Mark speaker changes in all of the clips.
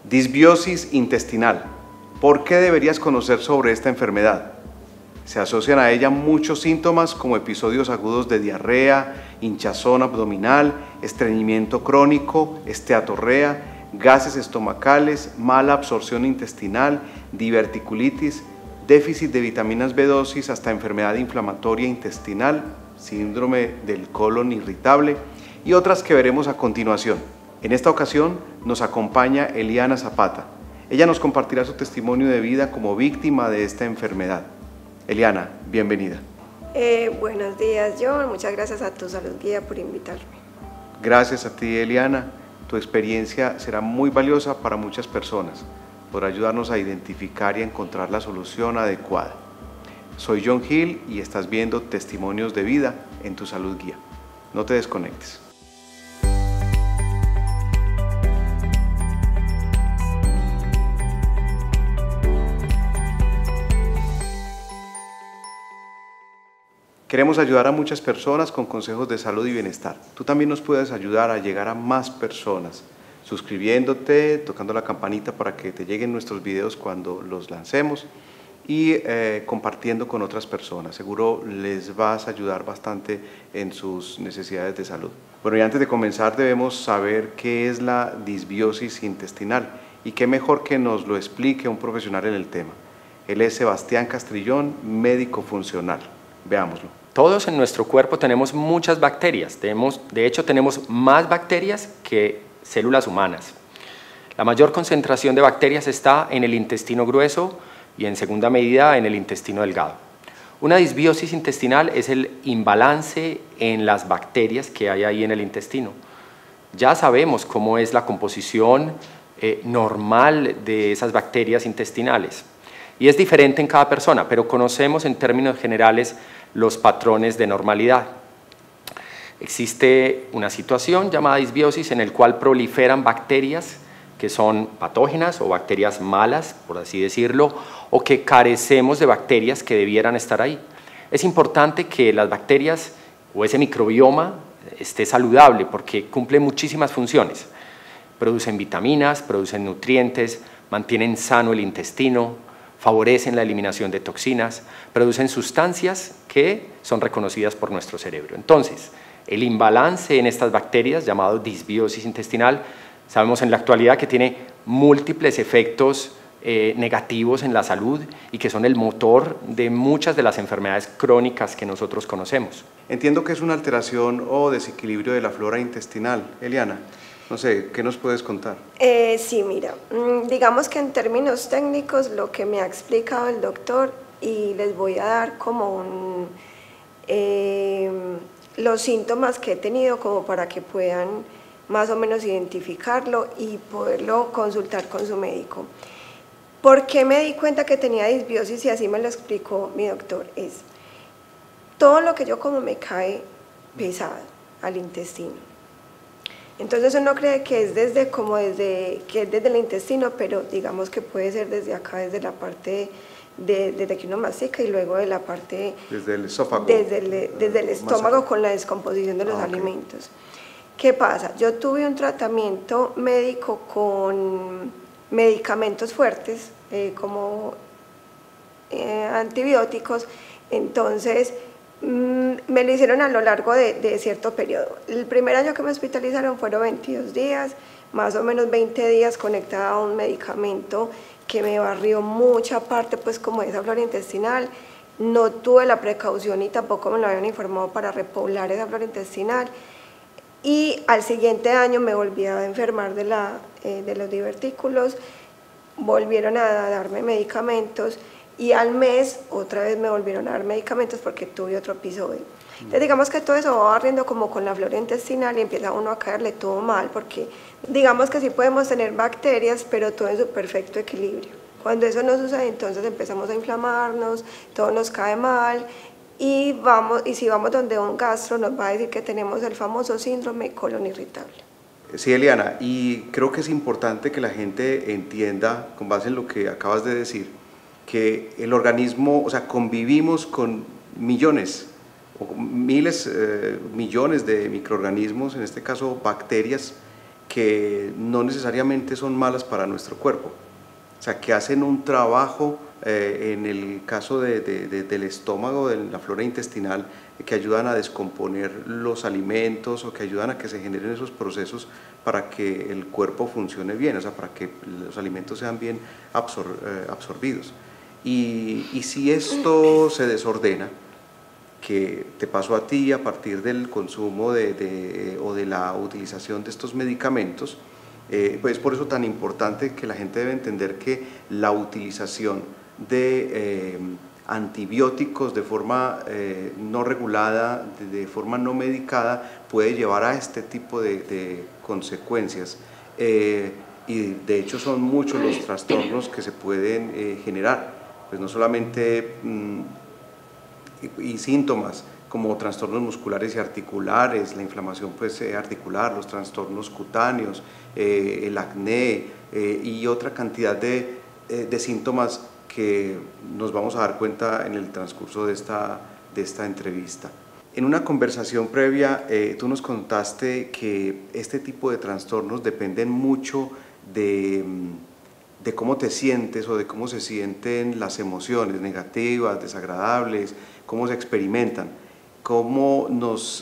Speaker 1: Disbiosis intestinal. ¿Por qué deberías conocer sobre esta enfermedad? Se asocian a ella muchos síntomas como episodios agudos de diarrea, hinchazón abdominal, estreñimiento crónico, esteatorrea, gases estomacales, mala absorción intestinal, diverticulitis, déficit de vitaminas B12, hasta enfermedad inflamatoria intestinal, síndrome del colon irritable y otras que veremos a continuación. En esta ocasión nos acompaña Eliana Zapata. Ella nos compartirá su testimonio de vida como víctima de esta enfermedad. Eliana, bienvenida.
Speaker 2: Buenos días, John. Muchas gracias a Tu Salud Guía por invitarme.
Speaker 1: Gracias a ti, Eliana. Tu experiencia será muy valiosa para muchas personas. Podrá ayudarnos a identificar y a encontrar la solución adecuada. Soy John Hill y estás viendo Testimonios de Vida en Tu Salud Guía. No te desconectes. Queremos ayudar a muchas personas con consejos de salud y bienestar. Tú también nos puedes ayudar a llegar a más personas, suscribiéndote, tocando la campanita para que te lleguen nuestros videos cuando los lancemos y compartiendo con otras personas. Seguro les vas a ayudar bastante en sus necesidades de salud. Bueno, y antes de comenzar debemos saber qué es la disbiosis intestinal y qué mejor que nos lo explique un profesional en el tema. Él es Sebastián Castrillón, médico funcional. Veámoslo.
Speaker 3: Todos en nuestro cuerpo tenemos muchas bacterias, de hecho tenemos más bacterias que células humanas. La mayor concentración de bacterias está en el intestino grueso y en segunda medida en el intestino delgado. Una disbiosis intestinal es el imbalance en las bacterias que hay ahí en el intestino. Ya sabemos cómo es la composición normal de esas bacterias intestinales y es diferente en cada persona, pero conocemos en términos generales los patrones de normalidad. Existe una situación llamada disbiosis en el cual proliferan bacterias que son patógenas o bacterias malas, por así decirlo, o que carecemos de bacterias que debieran estar ahí. Es importante que las bacterias o ese microbioma esté saludable porque cumple muchísimas funciones. Producen vitaminas, producen nutrientes, mantienen sano el intestino, favorecen la eliminación de toxinas, producen sustancias que son reconocidas por nuestro cerebro. Entonces, el imbalance en estas bacterias, llamado disbiosis intestinal, sabemos en la actualidad que tiene múltiples efectos negativos en la salud y que son el motor de muchas de las enfermedades crónicas que nosotros conocemos.
Speaker 1: Entiendo que es una alteración o desequilibrio de la flora intestinal. Eliana, no sé, ¿qué nos puedes contar?
Speaker 2: Sí, mira, digamos que en términos técnicos lo que me ha explicado el doctor y les voy a dar como los síntomas que he tenido como para que puedan más o menos identificarlo y poderlo consultar con su médico. ¿Por qué me di cuenta que tenía disbiosis y así me lo explicó mi doctor? Es todo lo que yo como me cae pesado al intestino. Entonces uno cree que es desde el intestino, pero digamos que puede ser desde acá, desde la parte desde que uno mastica y luego de la parte...
Speaker 1: Desde el esófago.
Speaker 2: Desde el estómago con la descomposición de los alimentos. ¿Qué pasa? Yo tuve un tratamiento médico con medicamentos fuertes, como antibióticos, entonces... me lo hicieron a lo largo de cierto periodo. El primer año que me hospitalizaron fueron 22 días, más o menos 20 días conectada a un medicamento que me barrió mucha parte pues como de esa flora intestinal. No tuve la precaución y tampoco me lo habían informado para repoblar esa flora intestinal. Y al siguiente año me volví a enfermar de los divertículos, volvieron a darme medicamentos y al mes otra vez me volvieron a dar medicamentos porque tuve otro episodio. Entonces digamos que todo eso va barriendo como con la flora intestinal y empieza uno a caerle todo mal porque digamos que sí podemos tener bacterias pero todo en su perfecto equilibrio. Cuando eso no sucede entonces empezamos a inflamarnos, todo nos cae mal y si vamos donde un gastro nos va a decir que tenemos el famoso síndrome colon irritable.
Speaker 1: Sí, Eliana, y creo que es importante que la gente entienda, con base en lo que acabas de decir, que el organismo, o sea, convivimos con millones o miles, millones de microorganismos, en este caso bacterias, que no necesariamente son malas para nuestro cuerpo, o sea, que hacen un trabajo, en el caso del estómago, de la flora intestinal, que ayudan a descomponer los alimentos o que ayudan a que se generen esos procesos para que el cuerpo funcione bien, o sea, para que los alimentos sean bien absorbidos. Y si esto se desordena, que te pasó a ti a partir del consumo o de la utilización de estos medicamentos, pues por eso tan importante que la gente debe entender que la utilización de antibióticos de forma no regulada, de forma no medicada, puede llevar a este tipo de consecuencias. Y de hecho son muchos los trastornos que se pueden generar, pues no solamente y síntomas como trastornos musculares y articulares, la inflamación pues, articular, los trastornos cutáneos, el acné y otra cantidad de síntomas que nos vamos a dar cuenta en el transcurso de esta entrevista. En una conversación previa, tú nos contaste que este tipo de trastornos dependen mucho de cómo te sientes o de cómo se sienten las emociones negativas, desagradables, cómo se experimentan, cómo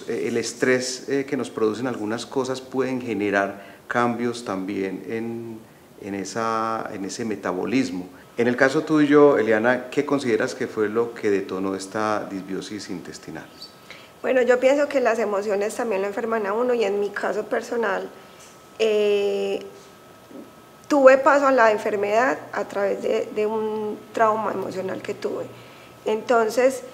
Speaker 1: el estrés que nos producen algunas cosas pueden generar cambios también en ese metabolismo. En el caso tuyo, Eliana, ¿qué consideras que fue lo que detonó esta disbiosis intestinal?
Speaker 2: Bueno, yo pienso que las emociones también lo enferman a uno, y en mi caso personal, tuve paso a la enfermedad a través de un trauma emocional que tuve. Entonces,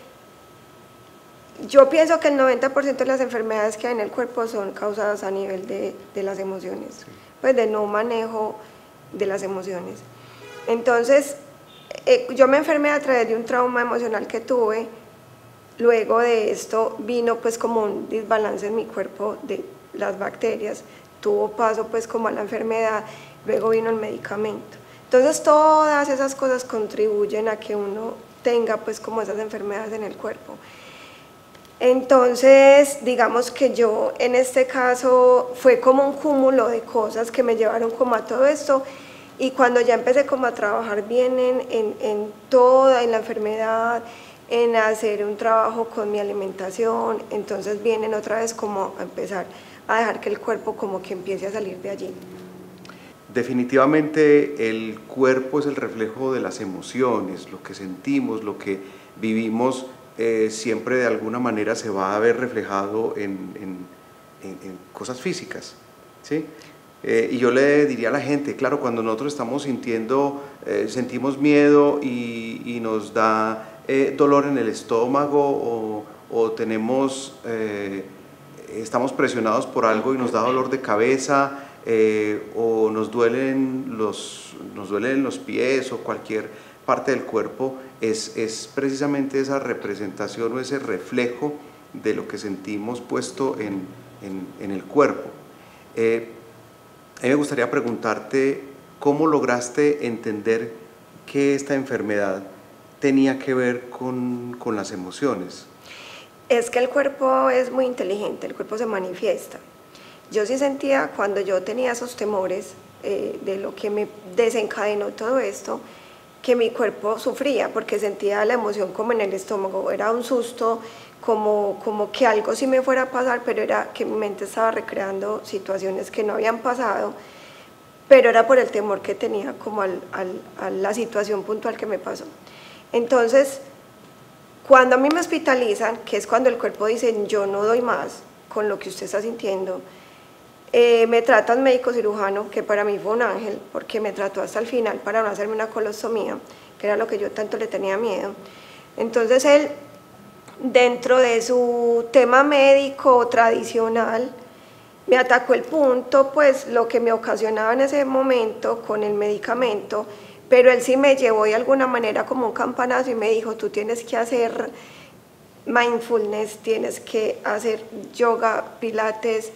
Speaker 2: yo pienso que el 90% de las enfermedades que hay en el cuerpo son causadas a nivel de las emociones, sí, pues de no manejo de las emociones. Entonces, yo me enfermé a través de un trauma emocional que tuve. Luego de esto vino pues como un desbalance en mi cuerpo de las bacterias, tuvo paso pues como a la enfermedad, luego vino el medicamento. Entonces todas esas cosas contribuyen a que uno tenga pues como esas enfermedades en el cuerpo. Entonces digamos que yo en este caso fue como un cúmulo de cosas que me llevaron como a todo esto, y cuando ya empecé como a trabajar bien en la enfermedad, en hacer un trabajo con mi alimentación, entonces vienen otra vez como a empezar a dejar que el cuerpo como que empiece a salir de allí.
Speaker 1: Definitivamente el cuerpo es el reflejo de las emociones, lo que sentimos, lo que vivimos, siempre de alguna manera se va a ver reflejado en cosas físicas, ¿sí? Y yo le diría a la gente, claro, cuando nosotros estamos sentimos miedo y nos da dolor en el estómago o estamos presionados por algo y nos da dolor de cabeza, o nos duelen los pies o cualquier parte del cuerpo, es precisamente esa representación o ese reflejo de lo que sentimos puesto en el cuerpo. A mí me gustaría preguntarte cómo lograste entender que esta enfermedad tenía que ver con las emociones.
Speaker 2: Es que el cuerpo es muy inteligente, el cuerpo se manifiesta. Yo sí sentía cuando yo tenía esos temores de lo que me desencadenó todo esto, que mi cuerpo sufría porque sentía la emoción como en el estómago, era un susto, como que algo sí me fuera a pasar, pero era que mi mente estaba recreando situaciones que no habían pasado, pero era por el temor que tenía como a la situación puntual que me pasó. Entonces, cuando a mí me hospitalizan, que es cuando el cuerpo dice yo no doy más con lo que usted está sintiendo, me trata un médico cirujano que para mí fue un ángel, porque me trató hasta el final para no hacerme una colostomía, que era lo que yo tanto le tenía miedo. Entonces él, dentro de su tema médico tradicional, me atacó el punto, pues lo que me ocasionaba en ese momento con el medicamento, pero él sí me llevó de alguna manera como un campanazo y me dijo, tú tienes que hacer mindfulness, tienes que hacer yoga, pilates,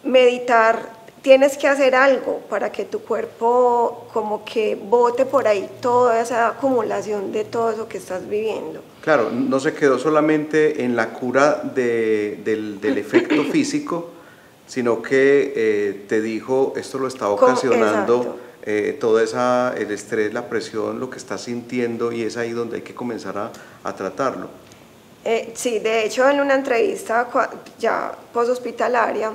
Speaker 2: meditar, tienes que hacer algo para que tu cuerpo como que bote por ahí toda esa acumulación de todo eso que estás viviendo.
Speaker 1: Claro, no se quedó solamente en la cura del efecto físico, sino que te dijo, esto lo está ocasionando todo el estrés, la presión, lo que estás sintiendo, y es ahí donde hay que comenzar a tratarlo.
Speaker 2: Sí, de hecho en una entrevista ya poshospitalaria,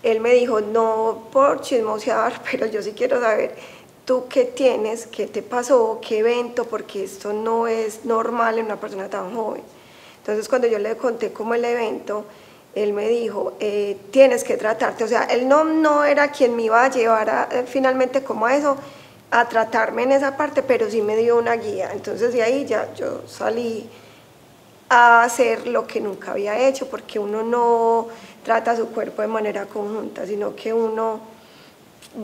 Speaker 2: él me dijo, no por chismosear, pero yo sí quiero saber, ¿tú qué tienes? ¿Qué te pasó? ¿Qué evento? Porque esto no es normal en una persona tan joven. Entonces cuando yo le conté como el evento, él me dijo, tienes que tratarte. O sea, él no era quien me iba a llevar finalmente como a eso, a tratarme en esa parte, pero sí me dio una guía. Entonces de ahí ya yo salí a hacer lo que nunca había hecho, porque uno no trata su cuerpo de manera conjunta, sino que uno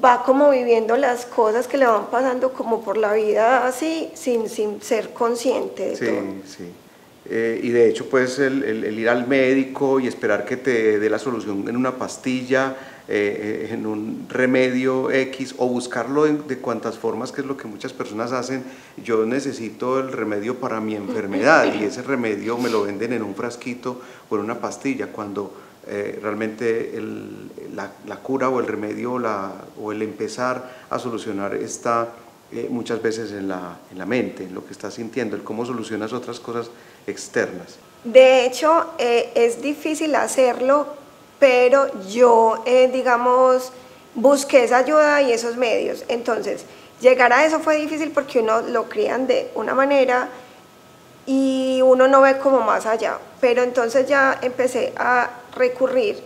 Speaker 2: va como viviendo las cosas que le van pasando como por la vida así, sin ser consciente de todo.
Speaker 1: Sí. Y de hecho, pues el ir al médico y esperar que te dé la solución en una pastilla, en un remedio X, o buscarlo de cuantas formas, que es lo que muchas personas hacen. Yo necesito el remedio para mi enfermedad y ese remedio me lo venden en un frasquito o en una pastilla, cuando realmente la cura o el remedio o el empezar a solucionar está muchas veces en la mente, en lo que estás sintiendo, el cómo solucionas otras cosas externas.
Speaker 2: De hecho, es difícil hacerlo, pero yo, digamos, busqué esa ayuda y esos medios. Entonces, llegar a eso fue difícil porque uno lo crían de una manera y uno no ve como más allá. Pero entonces ya empecé a recurrir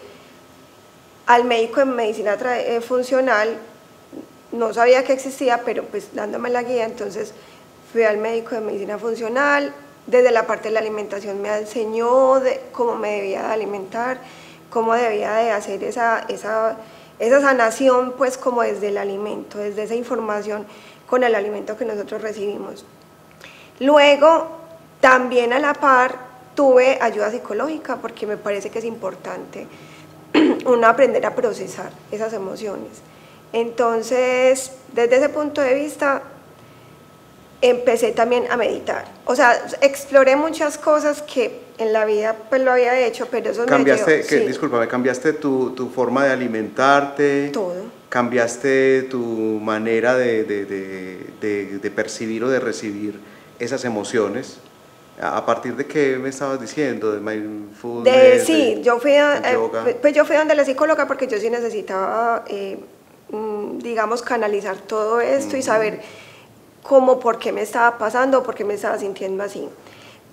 Speaker 2: al médico en medicina funcional. No sabía que existía, pero pues dándome la guía, entonces fui al médico de medicina funcional. Desde la parte de la alimentación me enseñó cómo me debía de alimentar, cómo debía de hacer esa sanación, pues como desde el alimento, desde esa información con el alimento que nosotros recibimos. Luego, también a la par, tuve ayuda psicológica, porque me parece que es importante uno aprender a procesar esas emociones. Entonces, desde ese punto de vista, empecé también a meditar. O sea, exploré muchas cosas que en la vida pues lo había hecho, pero eso
Speaker 1: cambiaste,
Speaker 2: sí.
Speaker 1: Discúlpame, cambiaste tu forma de alimentarte,
Speaker 2: todo.
Speaker 1: Cambiaste tu manera de percibir o de recibir esas emociones. ¿A partir de qué me estabas diciendo? ¿De mindfulness?
Speaker 2: Sí, yo fui donde la psicóloga, porque yo sí necesitaba, digamos, canalizar todo esto y saber cómo, por qué me estaba pasando, por qué me estaba sintiendo así.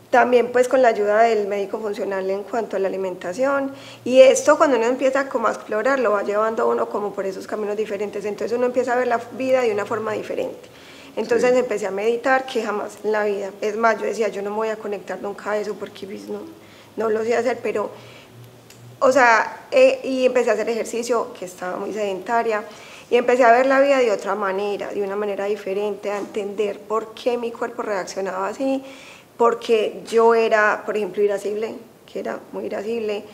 Speaker 2: También pues con la ayuda del médico funcional en cuanto a la alimentación, y esto cuando uno empieza como a explorar lo va llevando a uno como por esos caminos diferentes, entonces uno empieza a ver la vida de una forma diferente. Entonces empecé a meditar, que jamás en la vida, es más, yo decía, yo no me voy a conectar nunca a eso porque pues, no lo sé hacer, pero, o sea, y empecé a hacer ejercicio, que estaba muy sedentaria, y empecé a ver la vida de otra manera, de una manera diferente, a entender por qué mi cuerpo reaccionaba así, porque yo era, por ejemplo, irascible, que era muy irascible,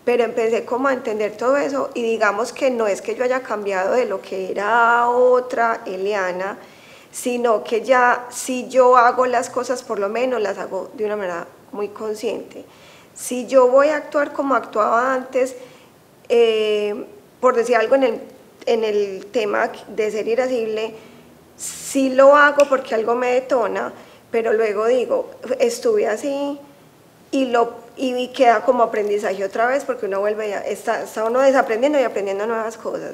Speaker 2: pero empecé como a entender todo eso, y digamos que no es que yo haya cambiado de lo que era otra Eliana, sino que ya si yo hago las cosas, por lo menos las hago de una manera muy consciente. Si yo voy a actuar como actuaba antes, por decir algo en el tema de ser irascible, sí lo hago porque algo me detona, pero luego digo, estuve así y queda como aprendizaje otra vez, porque uno vuelve, está uno desaprendiendo y aprendiendo nuevas cosas.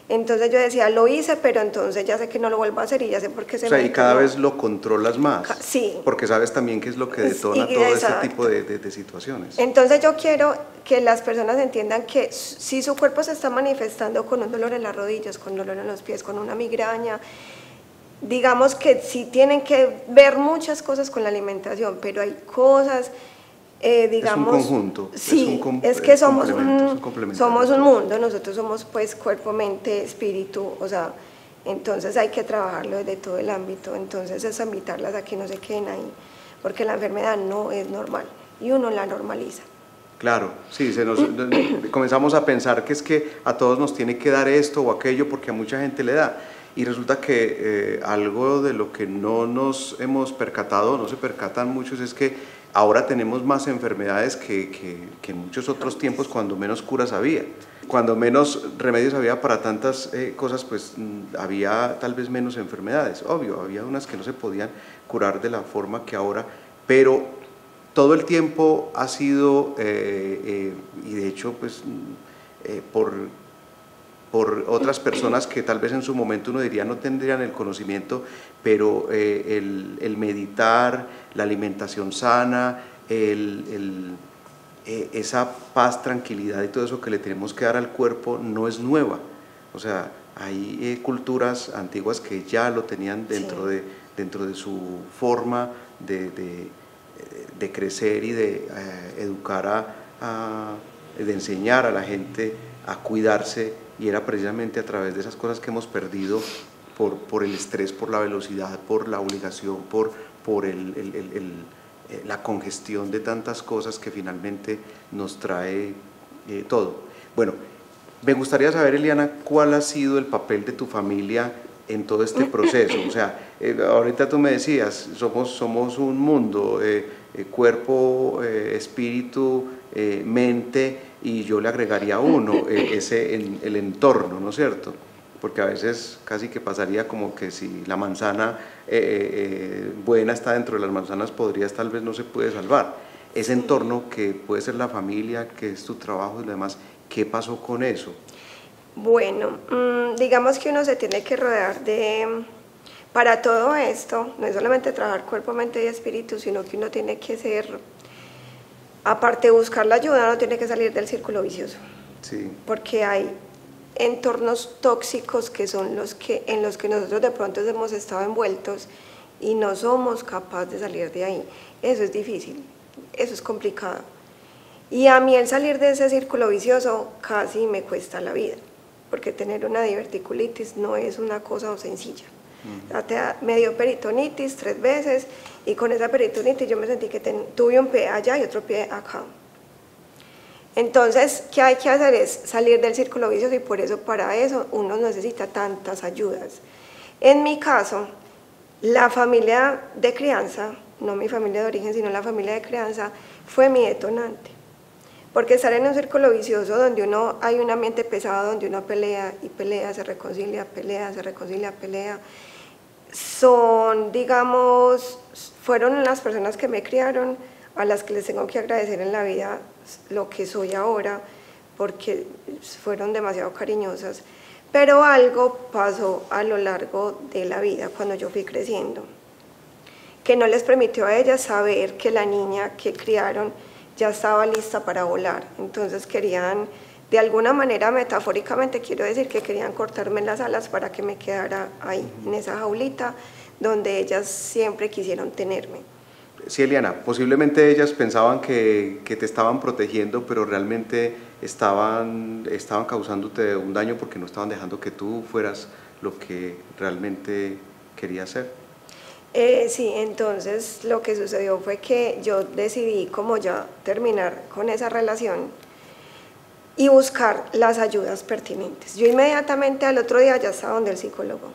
Speaker 2: Entonces yo decía, lo hice, pero entonces ya sé que no lo vuelvo a hacer y ya sé por qué se me...
Speaker 1: O sea, y cada vez lo controlas más.
Speaker 2: Sí.
Speaker 1: Porque sabes también qué es lo que detona todo este tipo de situaciones.
Speaker 2: Entonces yo quiero que las personas entiendan que si su cuerpo se está manifestando con un dolor en las rodillas, con dolor en los pies, con una migraña, digamos que sí tienen que ver muchas cosas con la alimentación, pero hay cosas... digamos,
Speaker 1: es un conjunto,
Speaker 2: sí, es que somos un mundo, nosotros somos pues cuerpo, mente, espíritu, o sea, entonces hay que trabajarlo desde todo el ámbito, entonces es invitarlas a que no se queden ahí, porque la enfermedad no es normal y uno la normaliza.
Speaker 1: Claro, sí, comenzamos a pensar que es que a todos nos tiene que dar esto o aquello porque a mucha gente le da. Y resulta que algo de lo que no nos hemos percatado, no se percatan muchos, es que ahora tenemos más enfermedades que en muchos otros tiempos, cuando menos curas había. Cuando menos remedios había para tantas cosas, pues había tal vez menos enfermedades. Obvio, había unas que no se podían curar de la forma que ahora, pero todo el tiempo ha sido, y de hecho, pues por otras personas que tal vez en su momento uno diría no tendrían el conocimiento, pero el meditar, la alimentación sana, esa paz, tranquilidad y todo eso que le tenemos que dar al cuerpo no es nueva. O sea, hay culturas antiguas que ya lo tenían dentro, sí, dentro de su forma de crecer y de educar de enseñar a la gente a cuidarse, y era precisamente a través de esas cosas que hemos perdido por el estrés, por la velocidad, por la obligación, por la congestión de tantas cosas que finalmente nos trae todo. Bueno, me gustaría saber, Eliana, ¿cuál ha sido el papel de tu familia en todo este proceso? O sea, ahorita tú me decías, somos un mundo, cuerpo, espíritu, mente, y yo le agregaría uno, el entorno, ¿no es cierto? Porque a veces casi que pasaría como que si la manzana buena está dentro de las manzanas podrías, tal vez no se puede salvar. Ese entorno que puede ser la familia, que es tu trabajo y lo demás, ¿qué pasó con eso?
Speaker 2: Bueno, digamos que uno se tiene que rodear para todo esto, no es solamente trabajar cuerpo, mente y espíritu, sino que uno tiene que ser, aparte de buscar la ayuda, uno tiene que salir del círculo vicioso.
Speaker 1: Sí.
Speaker 2: Porque hay entornos tóxicos que son en los que nosotros de pronto hemos estado envueltos y no somos capaces de salir de ahí. Eso es difícil, eso es complicado. Y a mí el salir de ese círculo vicioso casi me cuesta la vida, porque tener una diverticulitis no es una cosa sencilla. Me dio peritonitis 3 veces y con esa peritonitis yo me sentí que tuve un pie allá y otro pie acá. Entonces, ¿qué hay que hacer? Es salir del círculo vicioso, y por eso, para eso, uno necesita tantas ayudas. En mi caso, la familia de crianza, no mi familia de origen, sino la familia de crianza, fue mi detonante. Porque estar en un círculo vicioso donde hay un ambiente pesado, donde uno pelea y pelea, se reconcilia, pelea, se reconcilia, pelea, fueron las personas que me criaron, a las que les tengo que agradecer en la vida lo que soy ahora, porque fueron demasiado cariñosas. Pero algo pasó a lo largo de la vida, cuando yo fui creciendo, que no les permitió a ellas saber que la niña que criaron ya estaba lista para volar. Entonces querían, de alguna manera, metafóricamente quiero decir, que querían cortarme las alas para que me quedara ahí, en esa jaulita donde ellas siempre quisieron tenerme.
Speaker 1: Sí, Eliana, posiblemente ellas pensaban que te estaban protegiendo, pero realmente estaban causándote un daño, porque no estaban dejando que tú fueras lo que realmente querías ser.
Speaker 2: Sí, entonces lo que sucedió fue que yo decidí como ya terminar con esa relación y buscar las ayudas pertinentes. Yo inmediatamente al otro día ya estaba donde el psicólogo,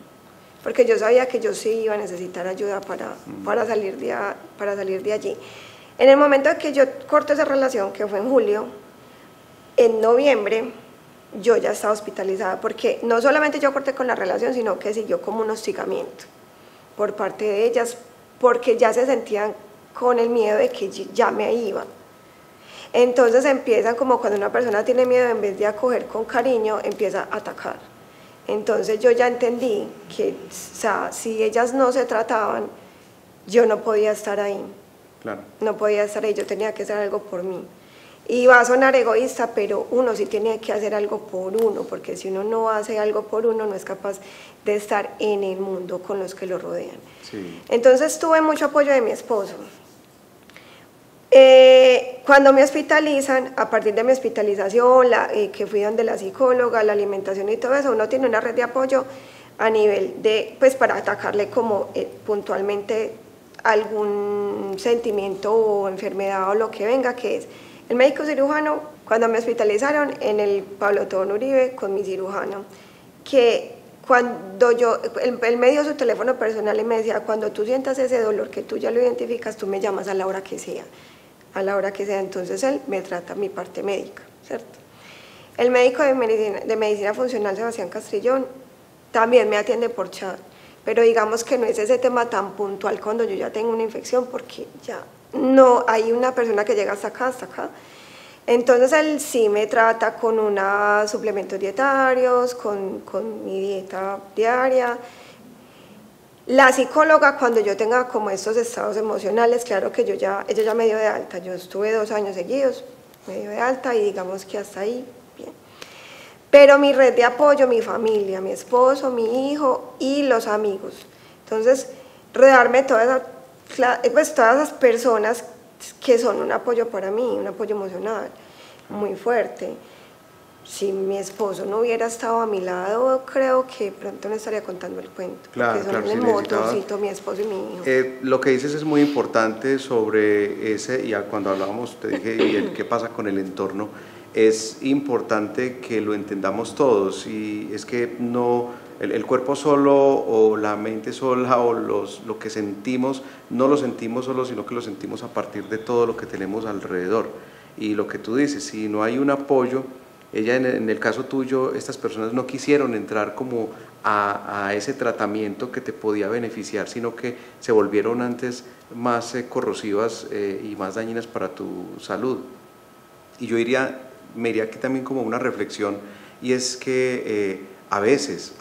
Speaker 2: porque yo sabía que yo sí iba a necesitar ayuda para salir de allí. En el momento en que yo corto esa relación, que fue en julio, en noviembre yo ya estaba hospitalizada, porque no solamente yo corté con la relación, sino que siguió como un hostigamiento por parte de ellas, porque ya se sentían con el miedo de que ya me iba. Entonces empiezan, como cuando una persona tiene miedo, en vez de acoger con cariño, empieza a atacar. Entonces yo ya entendí que, o sea, si ellas no se trataban, yo no podía estar ahí.
Speaker 1: Claro.
Speaker 2: No podía estar ahí, yo tenía que hacer algo por mí. Y va a sonar egoísta, pero uno sí tiene que hacer algo por uno, porque si uno no hace algo por uno, no es capaz de estar en el mundo con los que lo rodean.
Speaker 1: Sí.
Speaker 2: Entonces tuve mucho apoyo de mi esposo. Cuando me hospitalizan, a partir de mi hospitalización, que fui donde la psicóloga, la alimentación y todo eso, uno tiene una red de apoyo a nivel de, pues para atacarle como puntualmente algún sentimiento o enfermedad o lo que venga, que es el médico cirujano. Cuando me hospitalizaron en el Pablo Tobón Uribe con mi cirujano, que cuando él me dio su teléfono personal y me decía, cuando tú sientas ese dolor que tú ya lo identificas, tú me llamas a la hora que sea, entonces él me trata mi parte médica, ¿cierto? El médico de medicina funcional, Sebastián Castrillón, también me atiende por chat, pero digamos que no es ese tema tan puntual cuando yo ya tengo una infección, porque ya no hay una persona que llega hasta acá, Entonces él sí me trata con unos suplementos dietarios, con mi dieta diaria. La psicóloga, cuando yo tenga como estos estados emocionales, claro que ella ya me dio de alta, yo estuve 2 años seguidos, me dio de alta y digamos que hasta ahí, bien. Pero mi red de apoyo, mi familia, mi esposo, mi hijo y los amigos. Entonces, rodearme de todas esas personas que son un apoyo para mí, un apoyo emocional muy fuerte. Si mi esposo no hubiera estado a mi lado, creo que pronto no estaría contando el cuento.
Speaker 1: Claro,
Speaker 2: porque son
Speaker 1: claro,
Speaker 2: el motorcito, mi esposo y mi hijo.
Speaker 1: Lo que dices es muy importante sobre ese, y cuando hablábamos, te dije, y qué pasa con el entorno, es importante que lo entendamos todos, y es que no, el cuerpo solo o la mente sola o lo que sentimos, no lo sentimos solo, sino que lo sentimos a partir de todo lo que tenemos alrededor. Y lo que tú dices, si no hay un apoyo, en el caso tuyo, estas personas no quisieron entrar como a ese tratamiento que te podía beneficiar, sino que se volvieron antes más corrosivas y más dañinas para tu salud. Y yo me iría aquí también como una reflexión, y es que a veces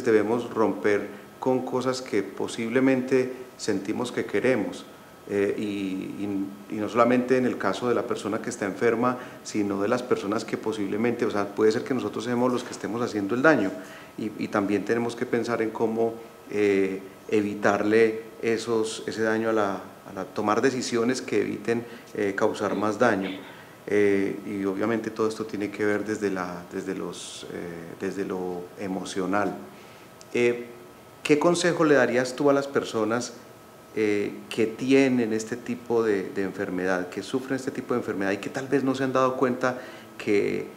Speaker 1: debemos romper con cosas que posiblemente sentimos que queremos. Y no solamente en el caso de la persona que está enferma, sino de las personas que posiblemente, o sea, puede ser que nosotros seamos los que estemos haciendo el daño, y también tenemos que pensar en cómo evitarle ese daño a tomar decisiones que eviten causar más daño. Y obviamente todo esto tiene que ver desde lo emocional. ¿Qué consejo le darías tú a las personas que tienen este tipo de enfermedad, que sufren este tipo de enfermedad y que tal vez no se han dado cuenta que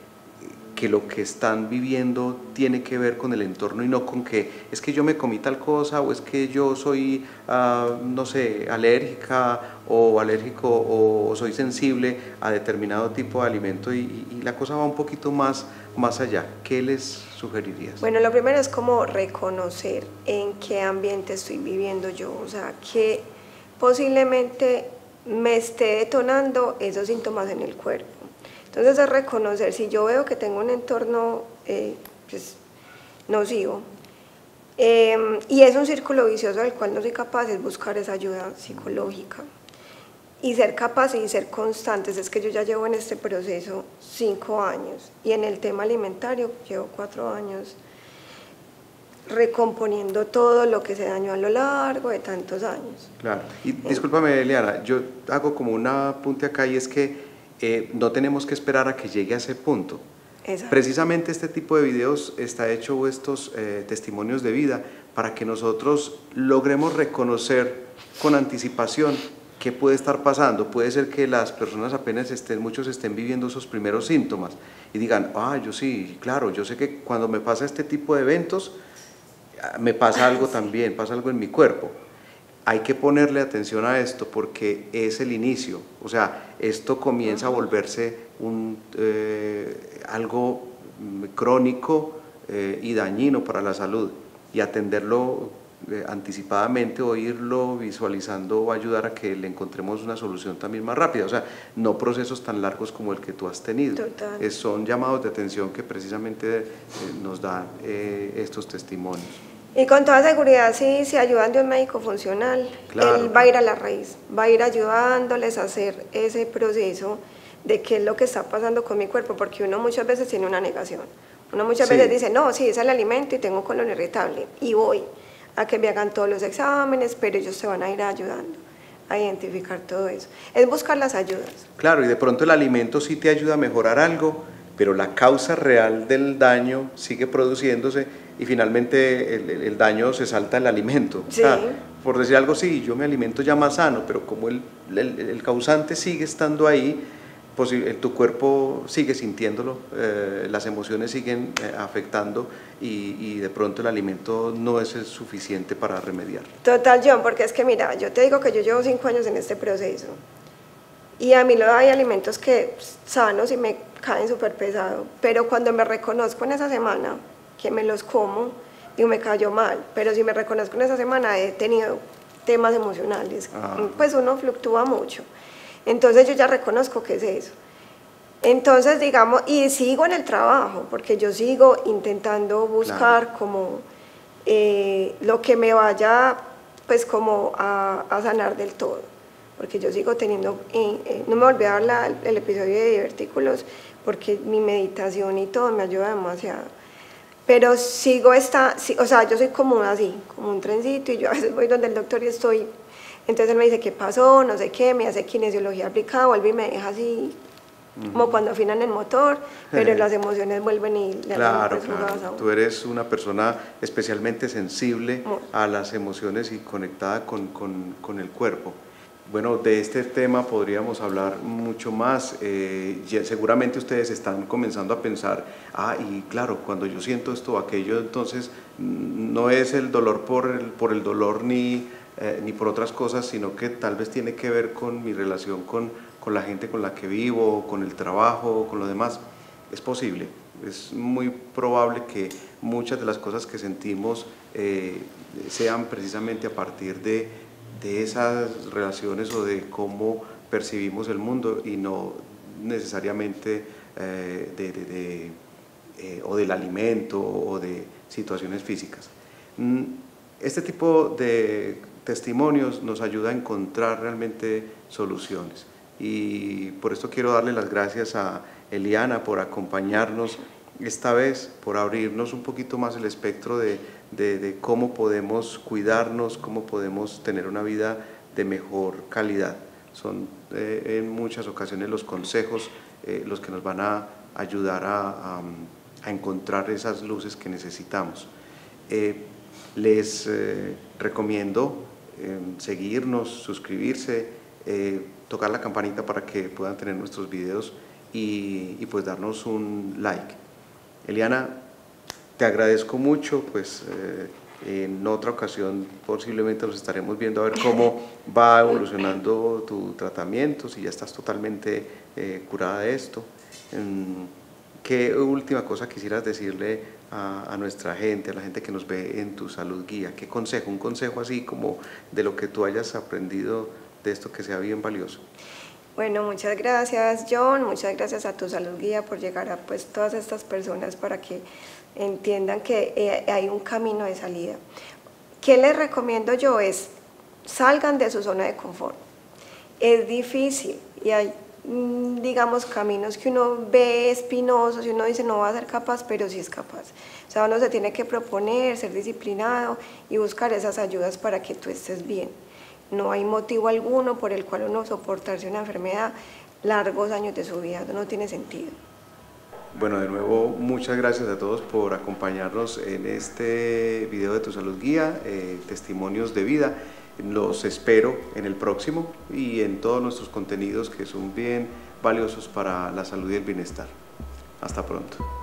Speaker 1: lo que están viviendo tiene que ver con el entorno y no con que es que yo me comí tal cosa o es que yo soy, no sé, alérgica o alérgico o soy sensible a determinado tipo de alimento, y la cosa va un poquito más allá? ¿Qué les sugerirías?
Speaker 2: Bueno, lo primero es como reconocer en qué ambiente estoy viviendo yo, o sea, que posiblemente me esté detonando esos síntomas en el cuerpo. Entonces es reconocer, si yo veo que tengo un entorno pues, nocivo, y es un círculo vicioso del cual no soy capaz, es buscar esa ayuda psicológica y ser capaz y ser constantes. Es que yo ya llevo en este proceso 5 años y en el tema alimentario llevo 4 años recomponiendo todo lo que se dañó a lo largo de tantos años.
Speaker 1: Claro, y discúlpame, Eliana, yo hago como un apunte acá, y es que no tenemos que esperar a que llegue a ese punto.
Speaker 2: Exacto.
Speaker 1: Precisamente este tipo de videos está hecho, estos testimonios de vida, para que nosotros logremos reconocer con anticipación qué puede estar pasando. Puede ser que las personas apenas muchos estén viviendo esos primeros síntomas y digan, yo sí, claro, yo sé que cuando me pasa este tipo de eventos, me pasa algo también, pasa algo en mi cuerpo. Hay que ponerle atención a esto porque es el inicio, o sea, esto comienza a volverse algo crónico y dañino para la salud, y atenderlo anticipadamente, o irlo visualizando, va a ayudar a que le encontremos una solución también más rápida, o sea, no procesos tan largos como el que tú has tenido.
Speaker 2: Total.
Speaker 1: Son llamados de atención que precisamente nos dan estos testimonios.
Speaker 2: Y con toda seguridad, si se ayudan de un médico funcional,
Speaker 1: claro,
Speaker 2: él va a ir a la raíz, va a ir ayudándoles a hacer ese proceso de qué es lo que está pasando con mi cuerpo, porque uno muchas veces tiene una negación. Uno muchas veces dice, no, sí, es el alimento y tengo colon irritable, y voy a que me hagan todos los exámenes, pero ellos se van a ir ayudando a identificar todo eso. Es buscar las ayudas.
Speaker 1: Claro, y de pronto el alimento sí te ayuda a mejorar algo, pero la causa real del daño sigue produciéndose, y finalmente el daño se salta el alimento.
Speaker 2: Sí.
Speaker 1: O sea, por decir algo, sí, yo me alimento ya más sano, pero como el causante sigue estando ahí, tu cuerpo sigue sintiéndolo, las emociones siguen afectando y de pronto el alimento no es el suficiente para remediar.
Speaker 2: Total, John, porque es que mira, yo te digo que yo llevo 5 años en este proceso y a mí hay alimentos que sanos y me caen súper pesado, pero cuando me reconozco en esa semana que me los como, digo, me cayó mal, pero si me reconozco en esa semana he tenido temas emocionales, pues uno fluctúa mucho. Entonces yo ya reconozco que es eso. Entonces, digamos, y sigo en el trabajo, porque yo sigo intentando buscar como lo que me vaya, pues como a sanar del todo. Porque yo sigo teniendo, no me volví a dar el episodio de divertículos, porque mi meditación y todo me ayuda demasiado. Pero sigo o sea, yo soy como así, como un trencito, y yo a veces voy donde el doctor y estoy. Entonces él me dice, ¿qué pasó? No sé qué, me hace kinesiología aplicada, vuelve y me deja así, como cuando afinan el motor, pero las emociones vuelven y le
Speaker 1: claro, claro. Tú eres una persona especialmente sensible a las emociones y conectada con el cuerpo. Bueno, de este tema podríamos hablar mucho más. Seguramente ustedes están comenzando a pensar, y claro, cuando yo siento esto o aquello, entonces no es el dolor por el dolor ni por otras cosas, sino que tal vez tiene que ver con mi relación con la gente con la que vivo, con el trabajo, con lo demás. Es posible, es muy probable que muchas de las cosas que sentimos sean precisamente a partir de esas relaciones o de cómo percibimos el mundo y no necesariamente o del alimento o de situaciones físicas. Este tipo de testimonios nos ayuda a encontrar realmente soluciones y por esto quiero darle las gracias a Eliana por acompañarnos esta vez, por abrirnos un poquito más el espectro de cómo podemos cuidarnos, cómo podemos tener una vida de mejor calidad. Son en muchas ocasiones los consejos los que nos van a ayudar a encontrar esas luces que necesitamos. Les recomiendo seguirnos, suscribirse, tocar la campanita para que puedan tener nuestros videos y pues darnos un like. Eliana, te agradezco mucho, pues en otra ocasión posiblemente nos estaremos viendo a ver cómo va evolucionando tu tratamiento, si ya estás totalmente curada de esto. ¿Qué última cosa quisieras decirle a nuestra gente, a la gente que nos ve en Tu Salud Guía? ¿Qué consejo? Un consejo así como de lo que tú hayas aprendido de esto que sea bien valioso.
Speaker 2: Bueno, muchas gracias, John, muchas gracias a Tu Salud Guía por llegar a pues todas estas personas para que entiendan que hay un camino de salida. ¿Qué les recomiendo yo? Es salgan de su zona de confort. Es difícil y hay, digamos, caminos que uno ve espinosos y uno dice no va a ser capaz, pero sí es capaz. O sea, uno se tiene que proponer, ser disciplinado y buscar esas ayudas para que tú estés bien. No hay motivo alguno por el cual uno soportarse una enfermedad largos años de su vida, no tiene sentido.
Speaker 1: Bueno, de nuevo, muchas gracias a todos por acompañarnos en este video de Tu Salud Guía, testimonios de vida. Los espero en el próximo y en todos nuestros contenidos que son bien valiosos para la salud y el bienestar. Hasta pronto.